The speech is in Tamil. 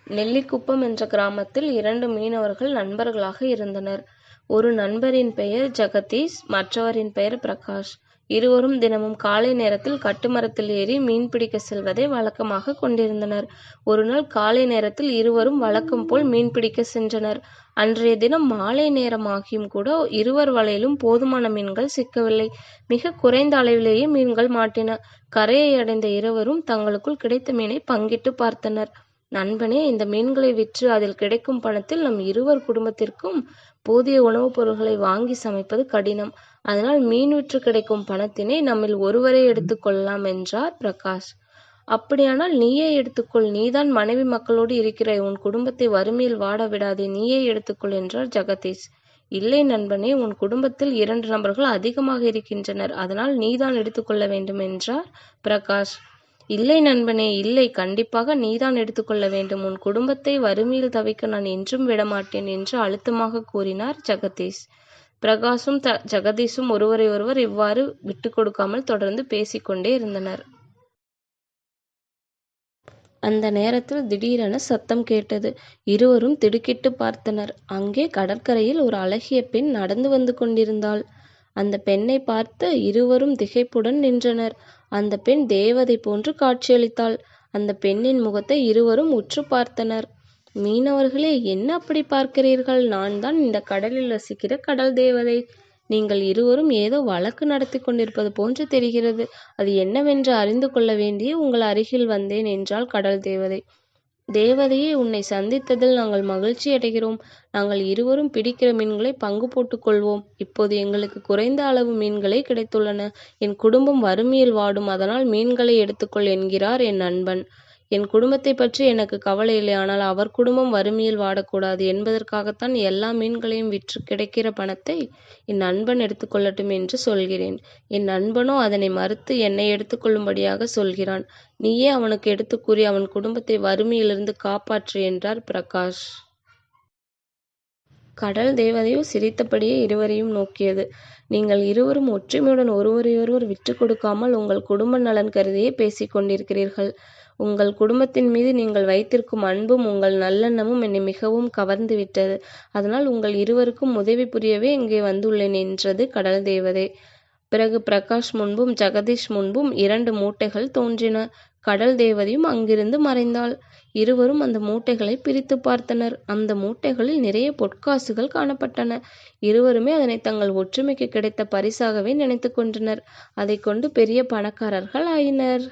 நெல்லிக்குப்பம் என்ற கிராமத்தில் 2 மீனவர்கள் நண்பர்களாக இருந்தனர். ஒரு நண்பரின் பெயர் ஜெகதீஷ், மற்றவரின் பெயர் பிரகாஷ். இருவரும் தினமும் காலை நேரத்தில் கட்டுமரத்தில் ஏறி மீன் பிடிக்கச் செல்வதை வழக்கமாகக் கொண்டிருந்தனர். ஒருநாள் காலை நேரத்தில் இருவரும் வழக்கம் போல் மீன் பிடிக்கச் சென்றனர். அன்றைய தினம் மாலை நேரமாகியும் கூட இருவர் வலையிலும் போதுமான மீன்கள் சிக்கவில்லை. மிகக் குறைந்த அளவிலேயே மீன்கள் மாட்டின. கரையை அடைந்த இருவரும் தங்களுக்குள் கிடைத்த மீனை பங்கிட்டுப் பார்த்தனர். நண்பனே, இந்த மீன்களை விற்று அதில் கிடைக்கும் பணத்தில் நம் இருவர் குடும்பத்திற்கும் போதிய உணவுப் பொருள்களை வாங்கி சமைப்பது கடினம். அதனால் மீன் விற்று கிடைக்கும் பணத்தினை நம்மில் ஒருவரே எடுத்துக் கொள்ளலாம் என்றார் பிரகாஷ். அப்படியானால் நீயே எடுத்துக்கொள், நீதான் மனைவி மக்களோடு இருக்கிறாய், உன் குடும்பத்தை வறுமையில் வாட விடாதே, நீயே எடுத்துக்கொள் என்றார் ஜெகதீஷ். இல்லை நண்பனே, உன் குடும்பத்தில் 2 நபர்கள் அதிகமாக இருக்கின்றனர், அதனால் நீதான் எடுத்துக்கொள்ள வேண்டும் என்றார் பிரகாஷ். இல்லை நண்பனே, இல்லை, கண்டிப்பாக நீதான் எடுத்துக்கொள்ள வேண்டும், உன் குடும்பத்தை வறுமையில் தவிக்க நான் என்றும் விடமாட்டேன் என்று அழுத்தமாக கூறினார் ஜெகதீஷ். பிரகாஷும் ஜெகதீஷும் ஒருவரை ஒருவர் இவ்வாறு விட்டுக் கொடுக்காமல் தொடர்ந்து பேசிக்கொண்டே இருந்தனர். அந்த நேரத்தில் திடீரென சத்தம் கேட்டது. இருவரும் திடுக்கிட்டு பார்த்தனர். அங்கே கடற்கரையில் ஒரு அழகிய பெண் நடந்து வந்து கொண்டிருந்தாள். அந்த பெண்ணை பார்த்து இருவரும் திகைப்புடன் நின்றனர். அந்த பெண் தேவதை போன்று காட்சியளித்தாள். அந்த பெண்ணின் முகத்தை இருவரும் உற்று பார்த்தனர். மீனவர்களே, என்ன அப்படி பார்க்கிறீர்கள்? நான் தான் இந்த கடலில் வசிக்கிற கடல் தேவதை. நீங்கள் இருவரும் ஏதோ வழக்கு நடத்தி கொண்டிருப்பது போன்று தெரிகிறது. அது என்னவென்று அறிந்து கொள்ள வேண்டிய உங்கள் அருகில் வந்தேன் என்றாள் கடல் தேவதை. தேவதையே, உன்னை சந்தித்ததில் நாங்கள் மகிழ்ச்சி அடைகிறோம். நாங்கள் இருவரும் பிடிக்கிற மீன்களை பங்கு போட்டுக் கொள்வோம். இப்போது எங்களுக்கு குறைந்த அளவு மீன்களே கிடைத்துள்ளன. என் குடும்பம் வறுமையில் வாடும், அதனால் மீன்களை எடுத்துக்கொள் என்கிறார் என் நண்பன். என் குடும்பத்தை பற்றி எனக்கு கவலை இல்லை, ஆனால் அவர் குடும்பம் வறுமையில் வாடக்கூடாது என்பதற்காகத்தான் எல்லா மீன்களையும் விற்று கிடைக்கிற பணத்தை என் நண்பன் எடுத்துக்கொள்ளட்டும் என்று சொல்கிறேன். என் நண்பனோ அதனை மறுத்து என்னை எடுத்துக்கொள்ளும்படியாக சொல்கிறான். நீயே அவனுக்கு எடுத்து கூறி அவன் குடும்பத்தை வறுமையிலிருந்து காப்பாற்று என்றார் பிரகாஷ். கடல் தேவதையோ சிரித்தபடியே இருவரையும் நோக்கியது. நீங்கள் இருவரும் ஒற்றுமையுடன் ஒருவரையொருவர் விட்டுக் கொடுக்காமல் உங்கள் குடும்ப நலன் கருதியே பேசிக் கொண்டிருக்கிறீர்கள். உங்கள் குடும்பத்தின் மீது நீங்கள் வைத்திருக்கும் அன்பும் உங்கள் நல்லெண்ணமும் என்னை மிகவும் கவர்ந்து விட்டது. அதனால் உங்கள் இருவருக்கும் உதவி புரியவே இங்கே வந்துள்ளேன் என்றது கடல் தேவதை. பிறகு பிரகாஷ் முன்பும் ஜெகதீஷ் முன்பும் 2 மூட்டைகள் தோன்றின. கடல் தேவதையும் அங்கிருந்து மறைந்தாள். இருவரும் அந்த மூட்டைகளை பிரித்து பார்த்தனர். அந்த மூட்டைகளில் நிறைய பொற்காசுகள் காணப்பட்டன. இருவருமே அதனை தங்கள் ஒற்றுமைக்கு கிடைத்த பரிசாகவே நினைத்து கொண்டனர். அதை கொண்டு பெரிய பணக்காரர்கள் ஆயினர்.